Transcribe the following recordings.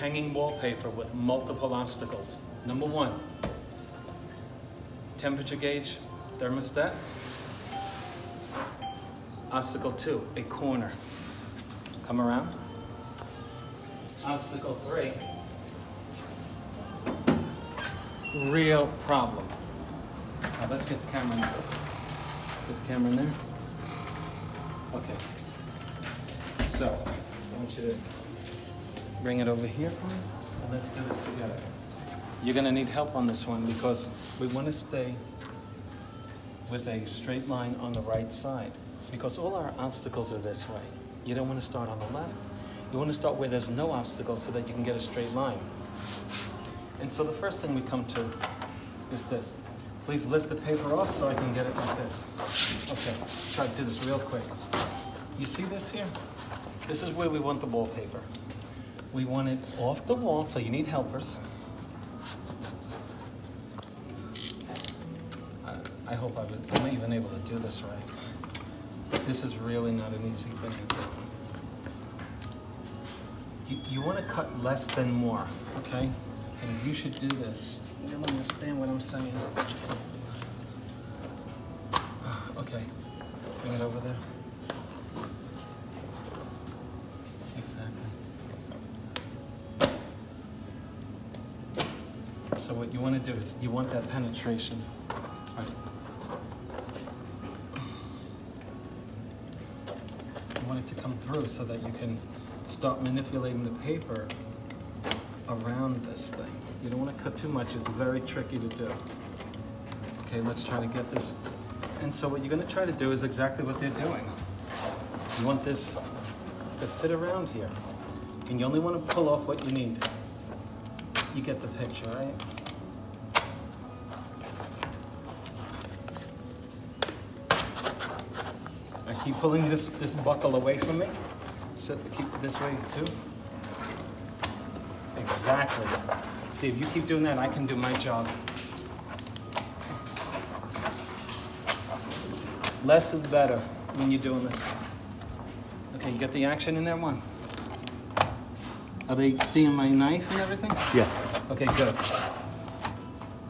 hanging wallpaper with multiple obstacles. Number one, temperature gauge, thermostat. Obstacle 2, a corner. Come around. Obstacle 3, real problem. Now let's get the camera in there. Get the camera in there. Okay. So, I want you to bring it over here, please, and let's do this together. You're gonna need help on this one because we want to stay with a straight line on the right side because all our obstacles are this way. You don't want to start on the left. You want to start where there's no obstacles so that you can get a straight line. And so the first thing we come to is this. Please lift the paper off so I can get it like this. Okay, try to do this real quick. You see this here? This is where we want the wallpaper. We want it off the wall, so you need helpers. I hope I'm even able to do this right. This is really not an easy thing to do. You want to cut less than more, okay? And you should do this. You'll understand what I'm saying. Okay, bring it over there. Exactly. So what you want to do is you want that penetration. Right. You want it to come through so that you can start manipulating the paper around this thing. You don't want to cut too much. It's very tricky to do. Okay, let's try to get this. And so what you're going to try to do is exactly what they're doing. You want this to fit around here. And you only want to pull off what you need. You get the picture, right? I keep pulling this buckle away from me. So keep it this way too. Exactly. See, if you keep doing that, I can do my job. Less is better when you're doing this. Okay, you get the action in there, one? Are they seeing my knife and everything? Yeah. Okay, good.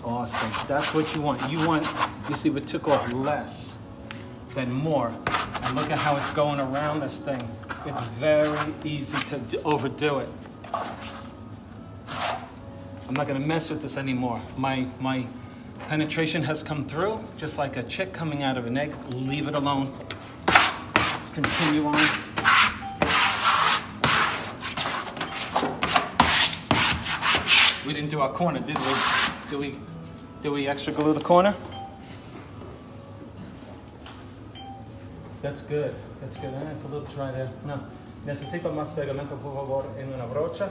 Awesome. That's what you want. You see, we took off less than more. And look at how it's going around this thing. It's very easy to overdo it. I'm not gonna mess with this anymore. My penetration has come through, just like a chick coming out of an egg. Leave it alone. Let's continue on. We didn't do our corner, did we? Did we extra glue the corner? That's good. That's good. It's a little dry there. No. Necesito más pegamento, por favor, en una brocha.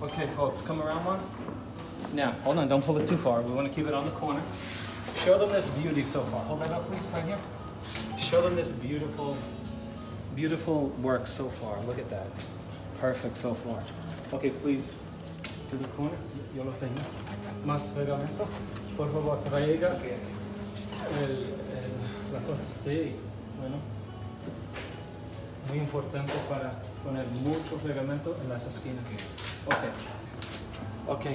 Okay, folks, come around one. Now, hold on, don't pull it too far. We want to keep it on the corner. Show them this beauty so far. Hold that up, please, right here. Show them this beautiful, beautiful work so far. Look at that. Perfect so far. Okay, please, to the corner. Yo lo tengo. Más pegamento. Por favor, traiga la cosa. Sí, bueno. Muy importante para poner mucho pegamento en las esquinas. Ok. Ok.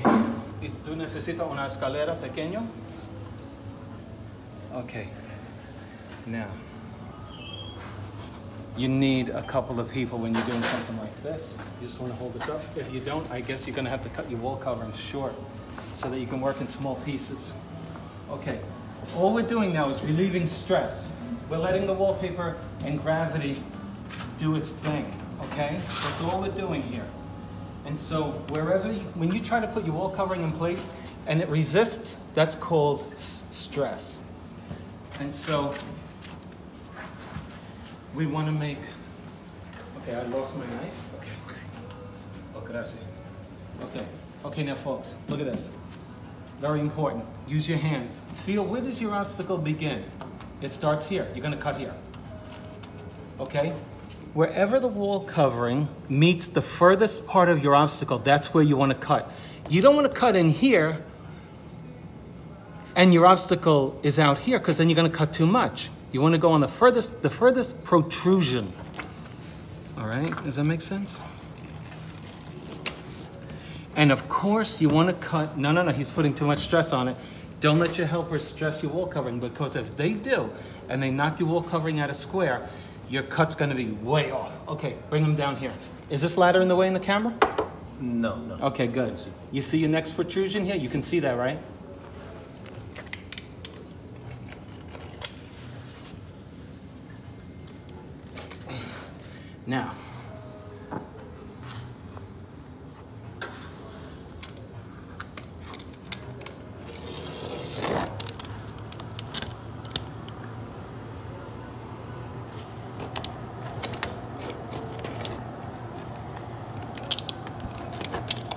¿Y tú necesitas una escalera pequeña? Ok. Now, you need a couple of people when you're doing something like this. You just want to hold this up. If you don't, I guess you're going to have to cut your wall covering short so that you can work in small pieces. Okay. All we're doing now is relieving stress. We're letting the wallpaper and gravity do its thing, okay? That's all we're doing here. And so when you try to put your wall covering in place and it resists, that's called stress. And so we want to make, okay, I lost my knife. Okay. Oh, gracias. Okay. Okay, now folks, look at this. Very important. Use your hands. Feel, where does your obstacle begin? It starts here. You're going to cut here. Okay? Wherever the wall covering meets the furthest part of your obstacle, that's where you want to cut. You don't want to cut in here and your obstacle is out here because then you're going to cut too much. You want to go on the furthest protrusion. All right? Does that make sense? And of course, you want to cut, no, he's putting too much stress on it. Don't let your helpers stress your wall covering, because if they do, and they knock your wall covering out a square, your cut's gonna be way off. Okay, bring him down here. Is this ladder in the way in the camera? No, no. Okay, good. You see your next protrusion here? You can see that, right? Now,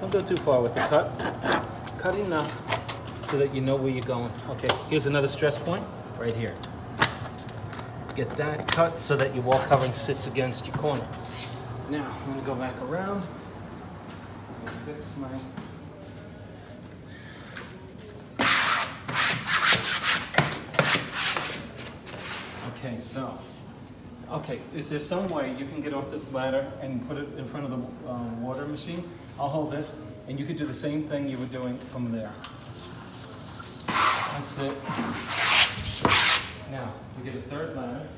don't go too far with the cut. Cut enough so that you know where you're going. Okay, here's another stress point right here. Get that cut so that your wall covering sits against your corner. Now, I'm gonna go back around and fix my... Okay, so, is there some way you can get off this ladder and put it in front of the water machine? I'll hold this, and you could do the same thing you were doing from there. That's it. Now, we get a third ladder.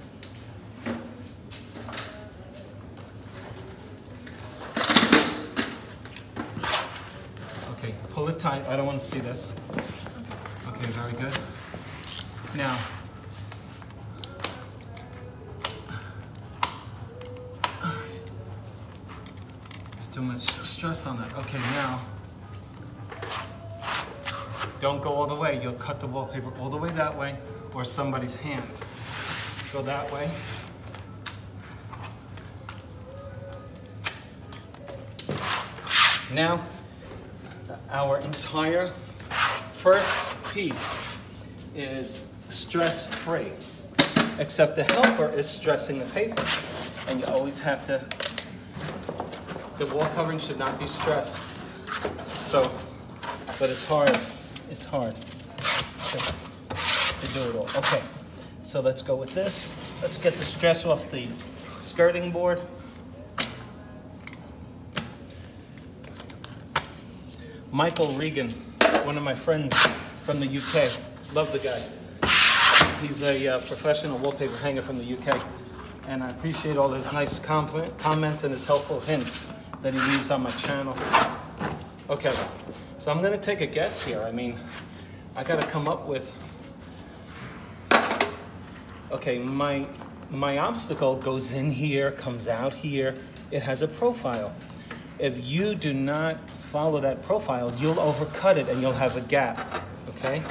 Okay, pull it tight. I don't want to see this. Okay, very good. Now, it's too much stress on that. Okay, now, don't go all the way. You'll cut the wallpaper all the way that way, or somebody's hand. Go that way. Now, our entire first piece is stress-free, except the helper is stressing the paper. And you always have to, the wall covering should not be stressed. So, but it's hard. It's hard to do it all. Okay, so let's go with this. Let's get the stress off the skirting board. Michael Regan, one of my friends from the UK. Love the guy. He's a professional wallpaper hanger from the UK. And I appreciate all his nice comments and his helpful hints that he leaves on my channel. Okay, so I'm gonna take a guess here. I mean, I gotta come up with, okay, my obstacle goes in here, comes out here. It has a profile. If you do not follow that profile, you'll overcut it and you'll have a gap, okay?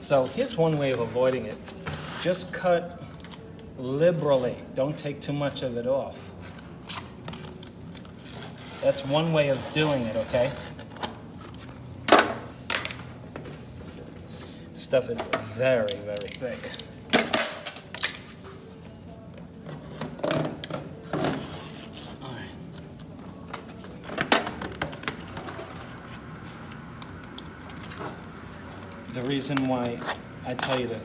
So here's one way of avoiding it. Just cut liberally. Don't take too much of it off. That's one way of doing it, okay? Stuff is very, very thick. All right. The reason why I tell you to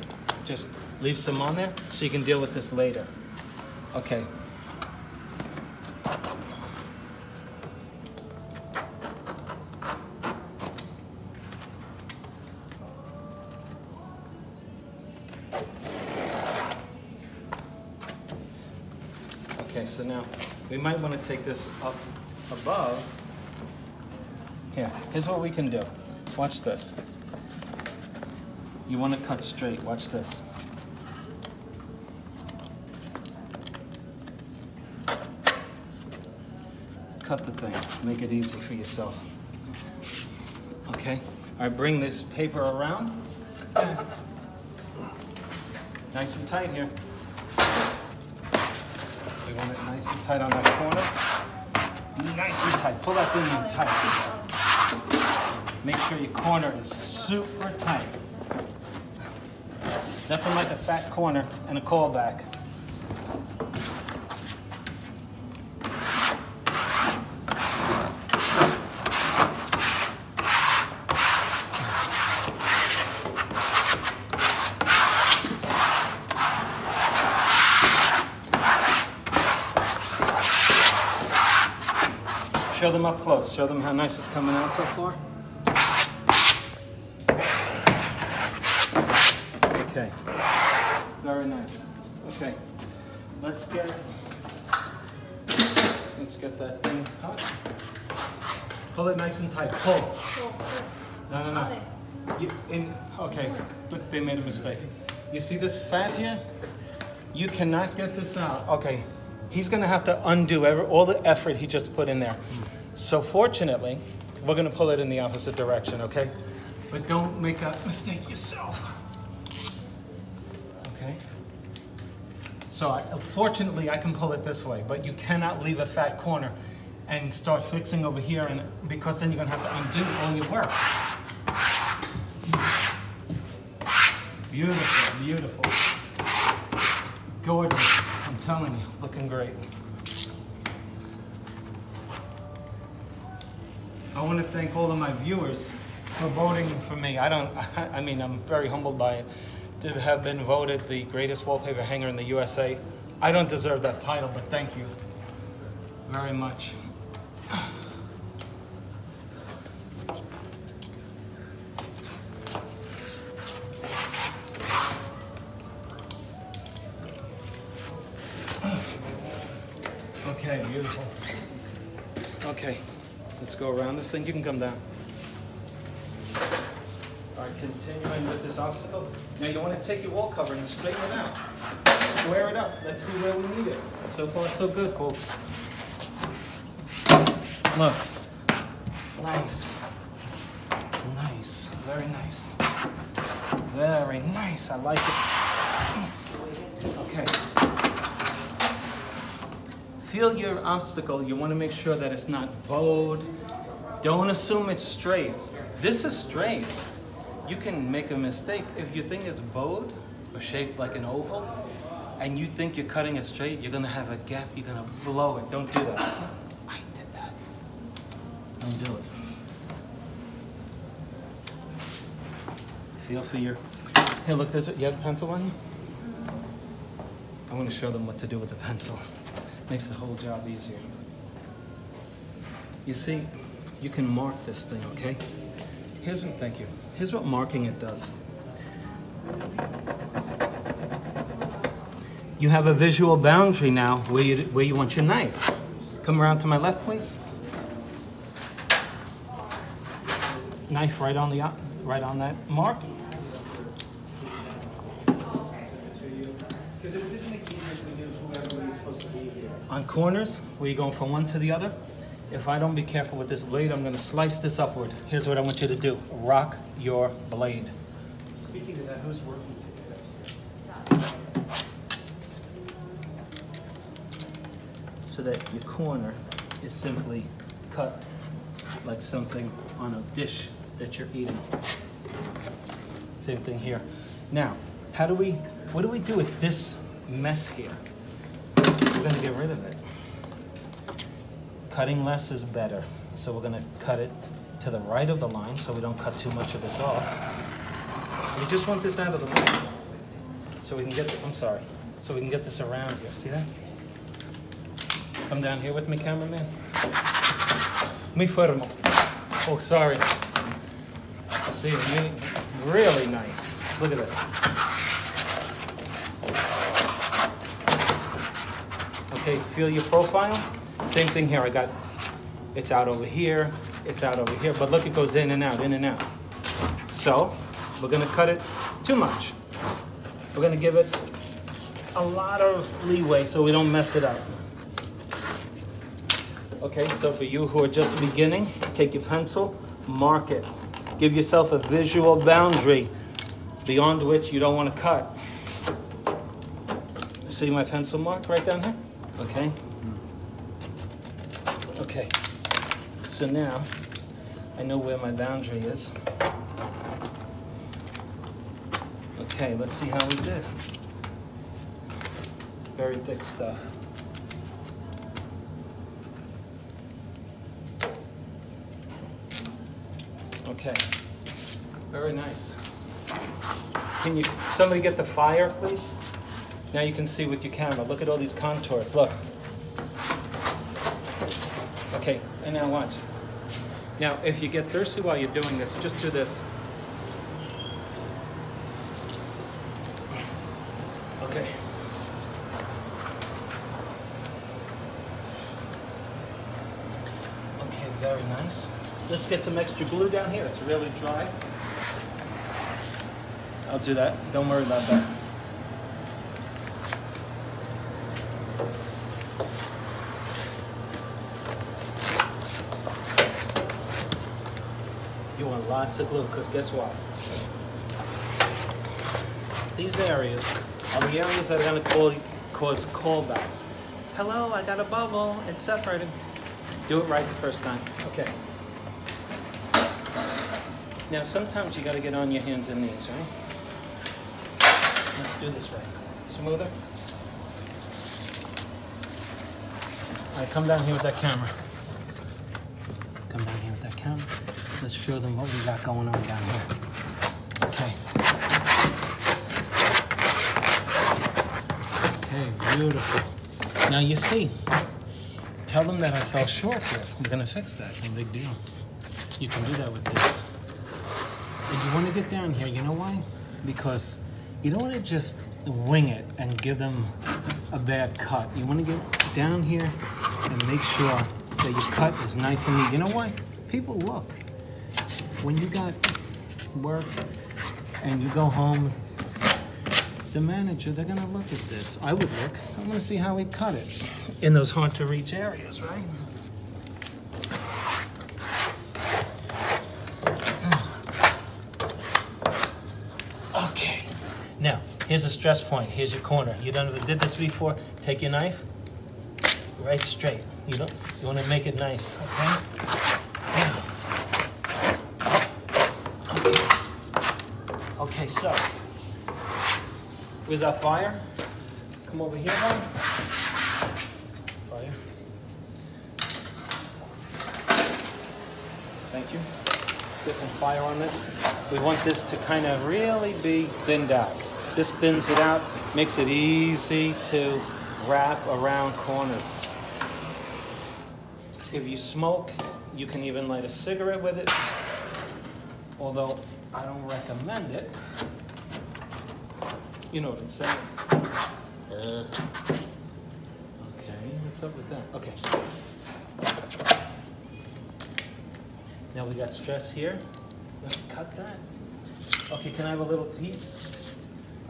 just leave some on there so you can deal with this later. Okay. Okay, so now we might want to take this up above. Here, here's what we can do. Watch this. You want to cut straight. Watch this. Cut the thing. Make it easy for yourself. Okay? All right, bring this paper around. Nice and tight here. We want it nice and tight on that corner. Nice and tight. Pull that thing in tight. Make sure your corner is super tight. Nothing like a fat corner and a callback. Show them up close. Show them how nice it's coming out so far. Okay. Very nice. Okay. Let's get that thing cut. Pull it nice and tight. Pull. No. Okay. Look, they made a mistake. You see this fat here? You cannot get this out. Okay. He's gonna have to undo all the effort he just put in there. So fortunately, we're gonna pull it in the opposite direction, okay? But don't make a mistake yourself. Okay? So fortunately, I can pull it this way, but you cannot leave a fat corner and start fixing over here, and because then you're gonna have to undo all your work. Beautiful, beautiful. Gorgeous. I'm telling you, looking great. I want to thank all of my viewers for voting for me. I mean, I'm very humbled by it. To have been voted the greatest wallpaper hanger in the USA. I don't deserve that title, but thank you very much. Okay, beautiful. Okay, let's go around this thing. You can come down. All right, continuing with this obstacle. Now you want to take your wall cover and straighten it out. Square it up. Let's see where we need it. So far, so good, folks. Look. Nice. Nice. Very nice. Very nice. I like it. Okay. Feel your obstacle. You want to make sure that it's not bowed. Don't assume it's straight. This is straight. You can make a mistake. If your thing is bowed or shaped like an oval and you think you're cutting it straight, you're going to have a gap. You're going to blow it. Don't do that. I did that. Don't do it. Feel for your... Here, look, you have a pencil on you? I want to show them what to do with the pencil. Makes the whole job easier. You see, you can mark this thing, okay? Thank you. Here's what marking it does. You have a visual boundary now where you want your knife. Come around to my left, please. Knife right on that mark. On corners, where you're going from one to the other, if I don't be careful with this blade, I'm going to slice this upward. Here's what I want you to do. Rock your blade. Speaking of that, who's working together? So that your corner is simply cut like something on a dish that you're eating. Same thing here. Now, what do we do with this mess here? We're going to get rid of it. Cutting less is better. So we're going to cut it to the right of the line so we don't cut too much of this off. We just want this out of the way. So we can get, so we can get this around here. See that? Come down here with me, cameraman. Mi fermo. Oh, sorry. See, really nice. Look at this. Okay, feel your profile. Same thing here. It's out over here, it's out over here, but look, it goes in and out, in and out. So, we're gonna cut it too much. We're gonna give it a lot of leeway so we don't mess it up. Okay, so for you who are just beginning, take your pencil, mark it. Give yourself a visual boundary beyond which you don't want to cut. See my pencil mark right down here? Okay. Okay. So now I know where my boundary is. Okay, let's see how we did. Very thick stuff. Okay, very nice. Can somebody get the fire, please? Now you can see with your camera. Look at all these contours, look. Okay, and now watch. Now, if you get thirsty while you're doing this, just do this. Okay. Okay, very nice. Let's get some extra glue down here. It's really dry. I'll do that. Don't worry about that. You want lots of glue, because guess what? These areas are the areas that are going to cause callbacks. Hello, I got a bubble. It's separated. Do it right the first time. Okay. Now, sometimes you got to get on your hands and knees, right? Let's do this right. Smoother. All right, come down here with that camera. Come down here with that camera. Let's show them what we got going on down here. Okay. Okay, beautiful. Now you see, tell them that I fell short here. We're gonna fix that, no big deal. You can do that with this. And you wanna get down here, you know why? Because you don't wanna just wing it and give them a bad cut. You wanna get down here and make sure that your cut is nice and neat. You know why? People look. When you got work and you go home, the manager, they're gonna look at this. I would look. I wanna see how he cut it in those hard to reach areas, right? Okay, now, here's a stress point. Here's your corner. You did this before? Take your knife, right straight. You wanna make it nice, okay? Now, okay, so, where's our fire? Come over here, hon. Fire. Thank you. Get some fire on this. We want this to kind of really be thinned out. This thins it out, makes it easy to wrap around corners. If you smoke, you can even light a cigarette with it, although I don't recommend it. You know what I'm saying? Okay, what's up with that? Okay. Now we got stress here. Let's cut that. Okay, can I have a little piece?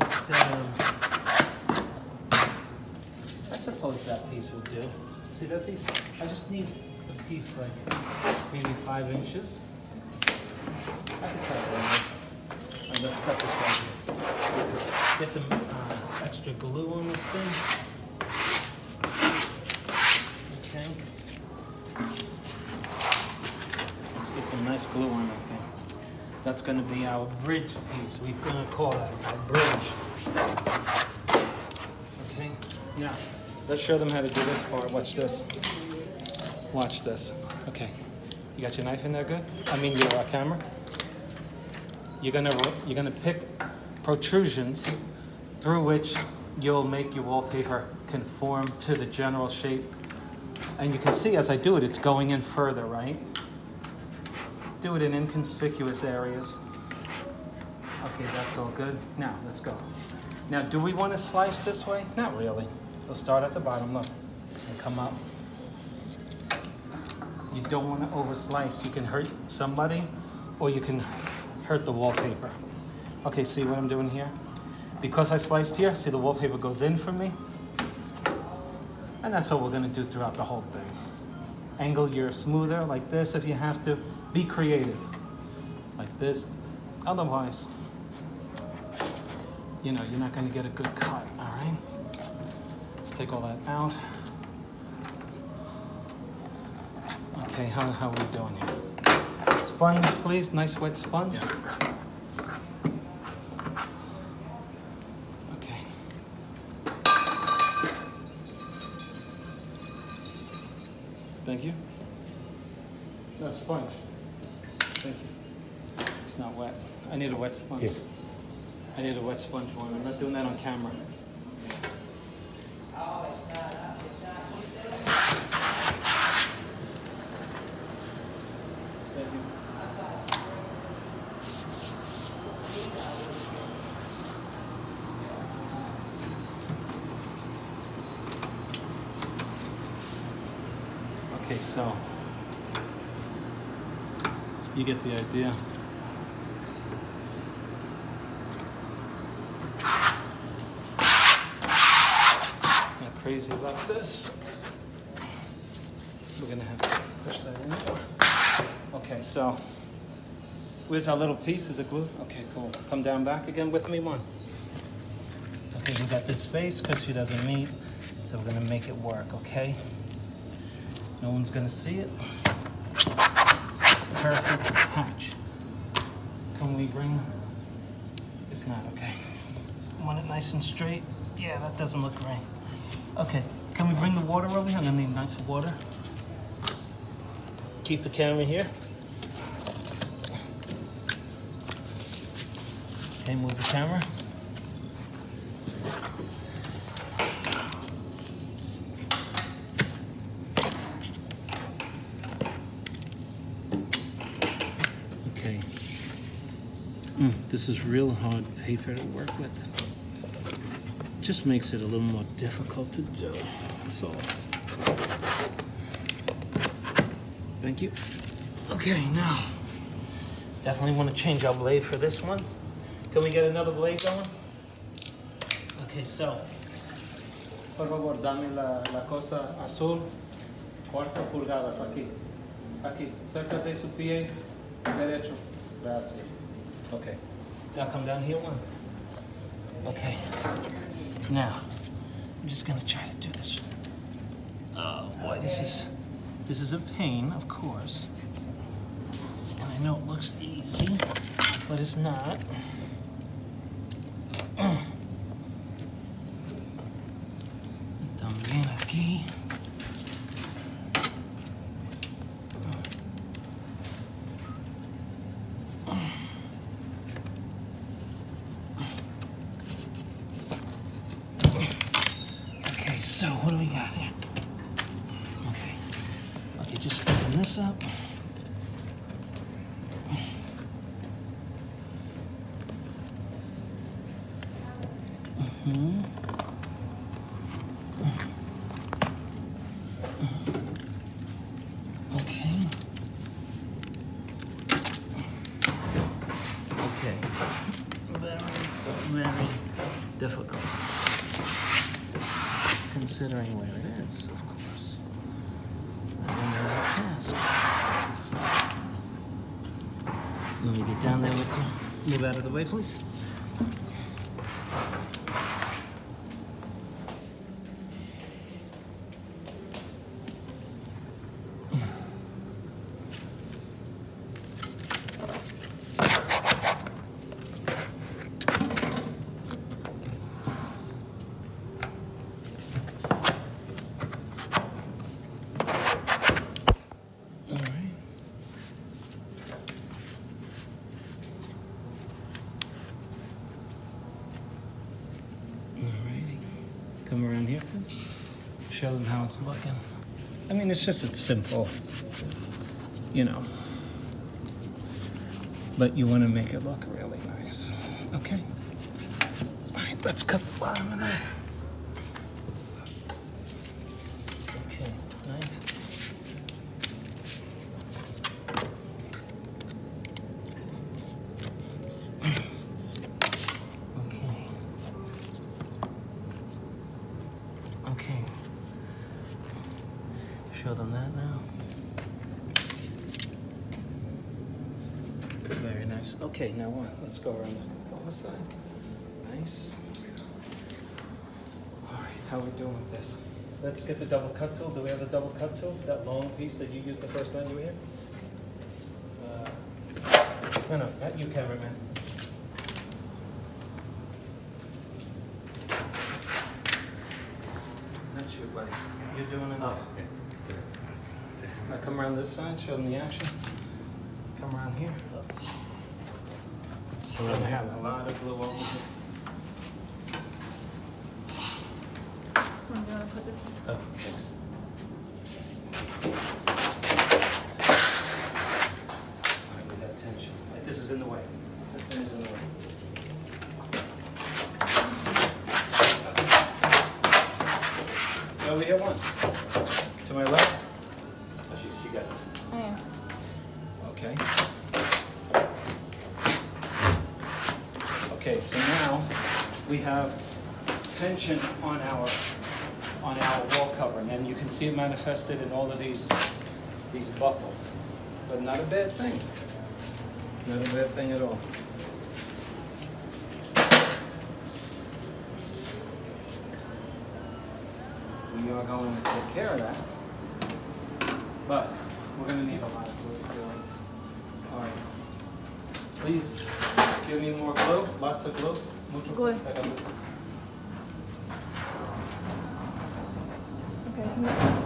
I suppose that piece would do. See that piece? I just need a piece like maybe 5 inches. I have to cut it right. And let's cut this right here. Get some extra glue on this thing. Okay. Let's get some nice glue on that thing. That's going to be our bridge piece. We're going to call that our bridge. Okay. Now, let's show them how to do this part. Watch this. Watch this. Okay. You got your knife in there good? I mean your camera? You're gonna pick protrusions through which you'll make your wallpaper conform to the general shape. And you can see as I do it, it's going in further, right? Do it in inconspicuous areas. Okay, that's all good. Now, let's go. Now, do we want to slice this way? Not really. We'll start at the bottom, look, and come up. You don't want to over slice. You can hurt somebody, or you can hurt the wallpaper. Okay, see what I'm doing here? Because I sliced here, see the wallpaper goes in for me? And that's what we're gonna do throughout the whole thing. Angle your smoother like this if you have to. Be creative, like this. Otherwise, you know, you're not gonna get a good cut, all right? Let's take all that out. Okay, how are we doing here? Sponge, please, nice wet sponge. Yeah. Okay. Thank you. No, sponge. Thank you. It's not wet. I need a wet sponge. Yeah. I need a wet sponge one. I'm not doing that on camera. Okay, so you get the idea. Not crazy about this. We're gonna have to push that in. Okay, so where's our little piece? Is it glued? Okay, cool. Come down back again with me, one. Okay, we got this space because she doesn't meet, so we're gonna make it work, okay? No one's gonna see it. Perfect patch. Can we bring, it's not okay. Want it nice and straight? Yeah, that doesn't look right. Okay, can we bring the water over here? I'm gonna need nicer water. Keep the camera here. Okay, move the camera. Okay. This is real hard paper to work with. Just makes it a little more difficult to do. That's all. Thank you. Okay, now, definitely want to change our blade for this one. Can we get another blade going? Okay, so, por favor, dame la cosa azul, 4 pulgadas aquí. Aquí, cerca de su pie derecho. Gracias. Okay, now come down here one. Okay, now, I'm just gonna try to do this. Oh boy, this is a pain, of course. And I know it looks easy, but it's not. También aquí. Okay, so what do we got here? Okay, just open this up. Okay, very difficult, considering where it is, of course. And then there's a task. Let me get down there with you. Move out of the way, please. Come around here, please. Show them how it's looking. I mean, it's just, it's simple, you know. But you want to make it look really nice. Okay. All right, let's cut the bottom of that. Okay, knife. Okay. Show them that now. Very nice. Okay, now what? Let's go around the other side. Nice. All right, how are we doing with this? Let's get the double cut tool. Do we have the double cut tool? That long piece that you used the first time you were here? No, not you, cameraman. Not you, buddy. You're doing enough. Okay. Now come around this side, show them the action. Come around here. We're going to have a lot of glue over here. I'm going to put this in. Oh, thanks. All right, with that tension. Right, this is in the way. This thing is in the way. Over here, one. To my left. I am. Okay. Okay, so now we have tension on our wall covering, and you can see it manifested in all of these buckles. But not a bad thing. Not a bad thing at all. We are going to take care of that, but we're going to need a lot of glue to do it. All right. Please give me more glue. Lots of glue. Mucho Glue. I got glue. Okay, can you finish?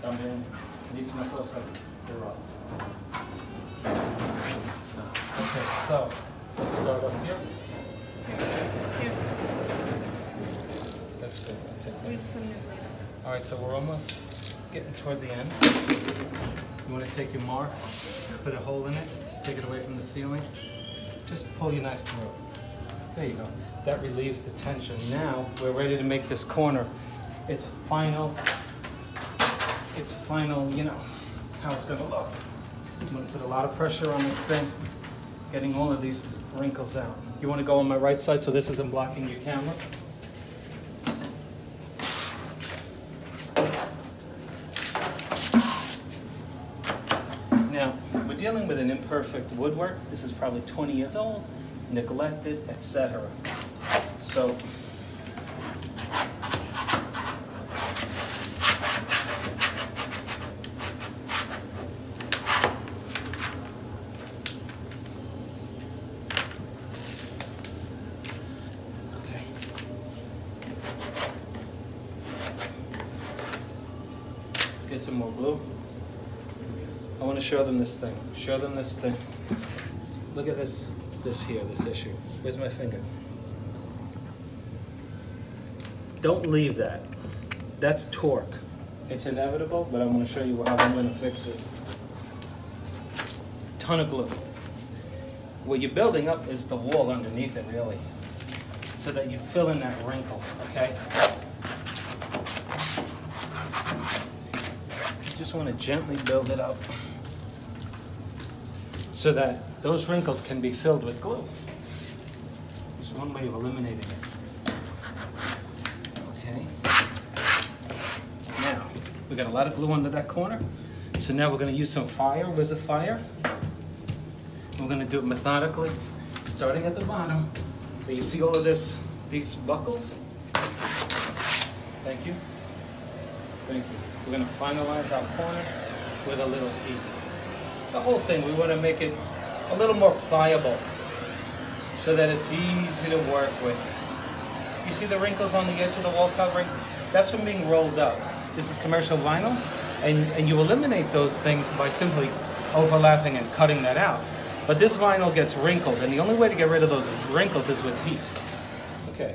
También. Dice una cosa. Okay, so let's start up here. Here. That's good. I'll take We that. just put it later. All right, so we're almost getting toward the end. You want to take your mark, put a hole in it, take it away from the ceiling. Just pull your knife through it. There you go. That relieves the tension. Now we're ready to make this corner. It's final, you know, how it's going to look. I'm going to put a lot of pressure on this thing, getting all of these wrinkles out. You want to go on my right side so this isn't blocking your camera. Now, we're dealing with an imperfect woodwork. This is probably 20 years old, neglected, etc. So, okay. Let's get some more glue. I want to show them this thing. Show them this thing. Look at this here, this issue. Where's my finger? Don't leave that. That's torque. It's inevitable, but I'm going to show you how I'm going to fix it. Ton of glue. What you're building up is the wall underneath it, really, so that you fill in that wrinkle, okay? You just want to gently build it up so that those wrinkles can be filled with glue. It's one way of eliminating it. Okay. Now, we got a lot of glue under that corner. So now we're going to use some fire. Where's the fire? We're going to do it methodically, starting at the bottom. There you see all of these buckles? Thank you. Thank you. We're going to finalize our corner with a little heat. The whole thing, we want to make it a little more pliable so that it's easy to work with. You see the wrinkles on the edge of the wall covering? That's from being rolled up. This is commercial vinyl, and you eliminate those things by simply overlapping and cutting that out. But this vinyl gets wrinkled, and the only way to get rid of those wrinkles is with heat. Okay.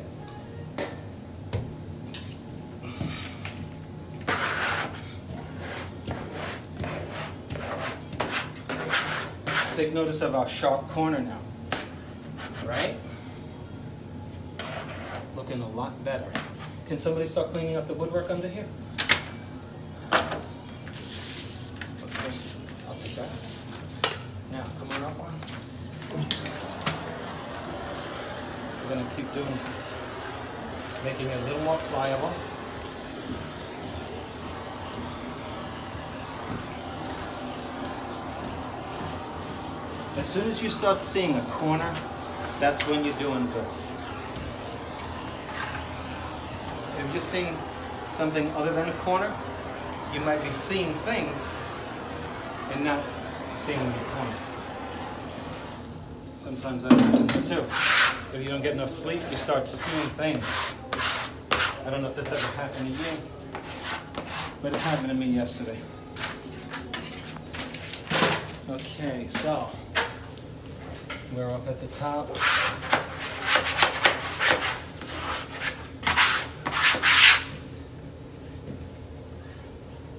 Take notice of our sharp corner now, right? Looking a lot better. Can somebody start cleaning up the woodwork under here? Okay, I'll take that. Now, come on up one. We're gonna keep doing, making it a little more pliable. As soon as you start seeing a corner, that's when you're doing good. If you're seeing something other than a corner, you might be seeing things and not seeing the corner. Sometimes that happens too. If you don't get enough sleep, you start seeing things. I don't know if that's ever happened to you, but it happened to me yesterday. Okay, so we're up at the top.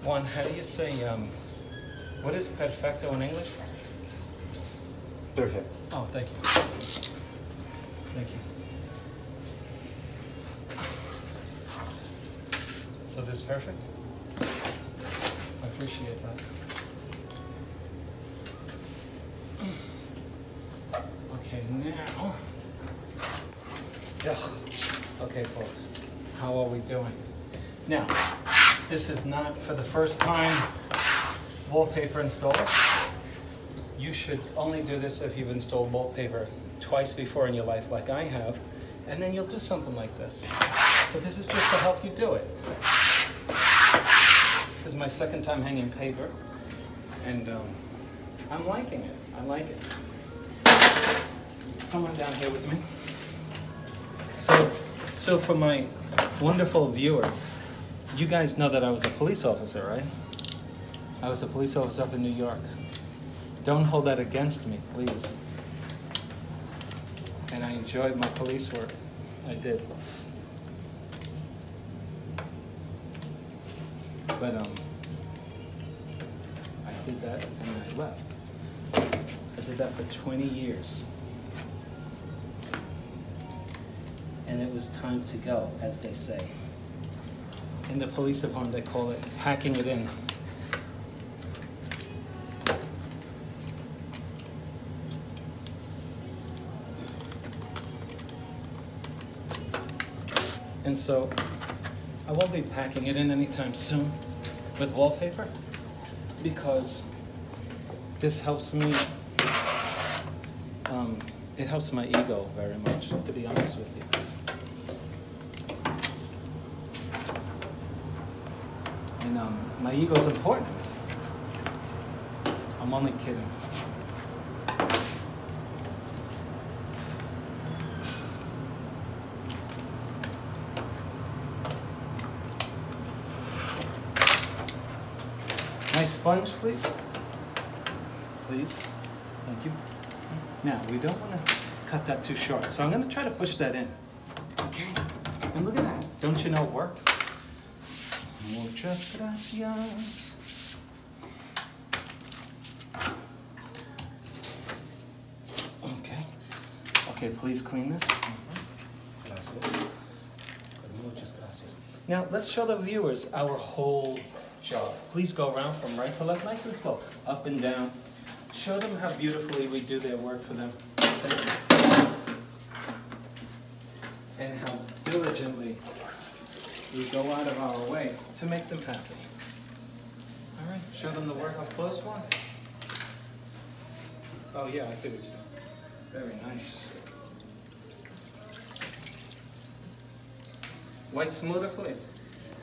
One, how do you say, what is perfecto in English? Perfect. Oh, thank you. Thank you. So this is perfect? I appreciate that. Okay, now. Ugh. Okay, folks, how are we doing? Now, this is not for the first time wallpaper installer. You should only do this if you've installed wallpaper twice before in your life like I have, and then you'll do something like this. But this is just to help you do it. This is my second time hanging paper, and I'm liking it. I like it. Come on down here with me. So for my wonderful viewers, you guys know that I was a police officer, right? I was a police officer up in New York. Don't hold that against me, please. And I enjoyed my police work. I did. But I did that and I left. I did that for 20 years. And it was time to go, as they say. In the police department, they call it packing it in. And so, I won't be packing it in anytime soon with wallpaper, because this helps me, it helps my ego very much, to be honest with you. And my ego is important to me. I'm only kidding. Nice sponge, please. Please. Thank you. Now, we don't want to cut that too short, so I'm going to try to push that in. Okay? And look at that. Don't you know it worked? Muchas gracias. Okay. Okay, please clean this. Gracias. Muchas gracias. Now, let's show the viewers our whole job. Please go around from right to left, nice and slow, up and down. Show them how beautifully we do their work for them. And how diligently we go out of our way to make them happy. All right, show them the work up close one. Oh yeah, I see what you're doing. Very nice. White smoother, please.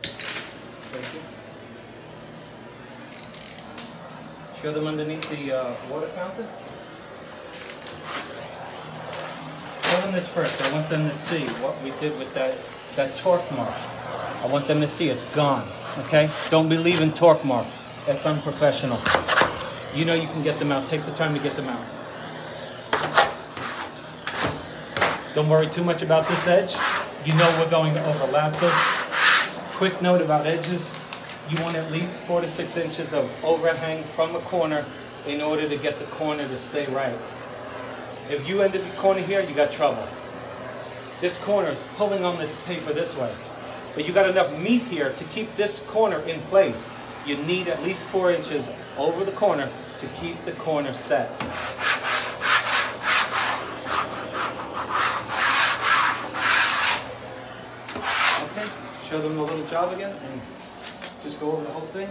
Thank you. Show them underneath the water fountain. Show them this first. I want them to see what we did with that torque mark. I want them to see it's gone, okay? Don't be leaving torque marks. That's unprofessional. You know you can get them out. Take the time to get them out. Don't worry too much about this edge. You know we're going to overlap this. Quick note about edges. You want at least 4 to 6 inches of overhang from the corner in order to get the corner to stay right. If you ended the corner here, you got trouble. This corner is pulling on this paper this way. But you got enough meat here to keep this corner in place. You need at least 4 inches over the corner to keep the corner set. Okay, show them the little job again and just go over the whole thing.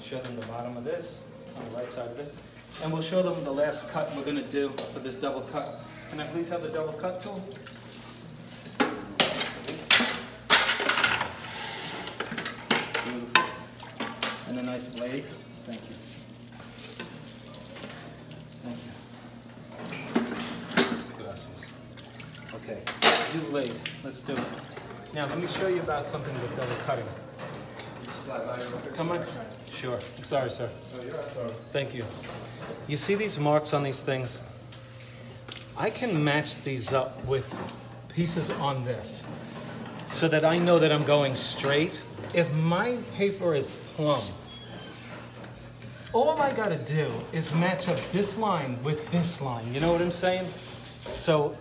Show them the bottom of this, on the right side of this. And we'll show them the last cut we're going to do for this double cut. Can I please have the double cut tool? Beautiful. And a nice blade. Thank you. Thank you. Gracias. Okay, do blade. Let's do it. Now let me show you about something with double cutting. Come on. Sure. I'm sorry, sir. Thank you. You see these marks on these things? I can match these up with pieces on this so that I know that I'm going straight. If my paper is plumb, all I gotta do is match up this line with this line. You know what I'm saying? So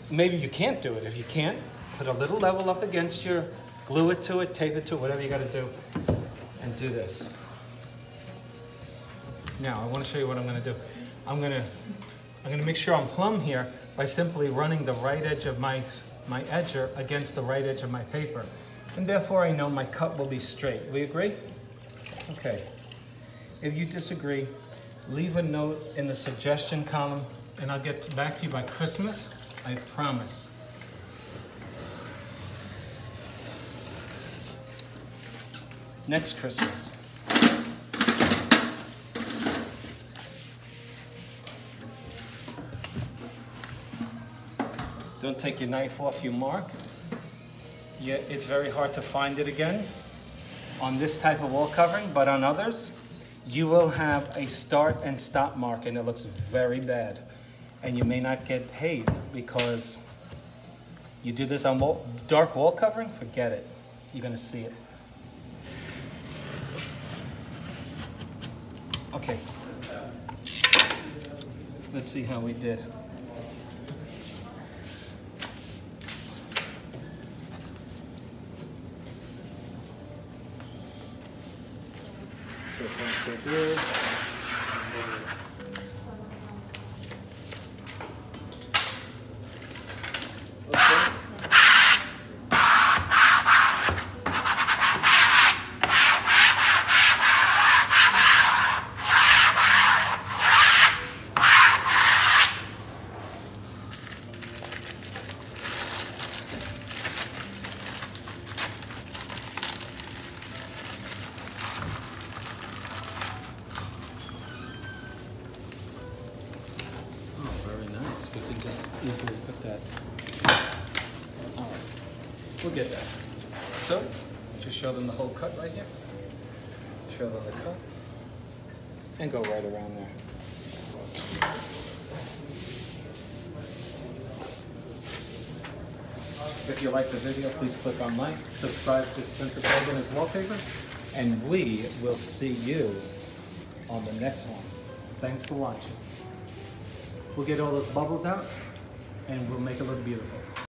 maybe you can't do it. If you can't, put a little level up against your, glue it to it, tape it to it, whatever you gotta do, and do this. Now, I wanna show you what I'm gonna do. I'm gonna make sure I'm plumb here by simply running the right edge of my edger against the right edge of my paper. And therefore I know my cut will be straight. We agree? Okay. If you disagree, leave a note in the suggestion column and I'll get back to you by Christmas, I promise. Next Christmas. Don't take your knife off your mark. Yeah, it's very hard to find it again on this type of wall covering, but on others, you will have a start and stop mark and it looks very bad. And you may not get paid because you do this on dark wall covering, forget it. You're gonna see it. Okay. Let's see how we did. So far, so good. We can just easily put that. All right, we'll get that. So, just show them the whole cut right here. Show them the cut. And go right around there. If you like the video, please click on like, subscribe to Spencer Colgan as Wallpaper, and we will see you on the next one. Thanks for watching. We'll get all those bubbles out and we'll make it look beautiful.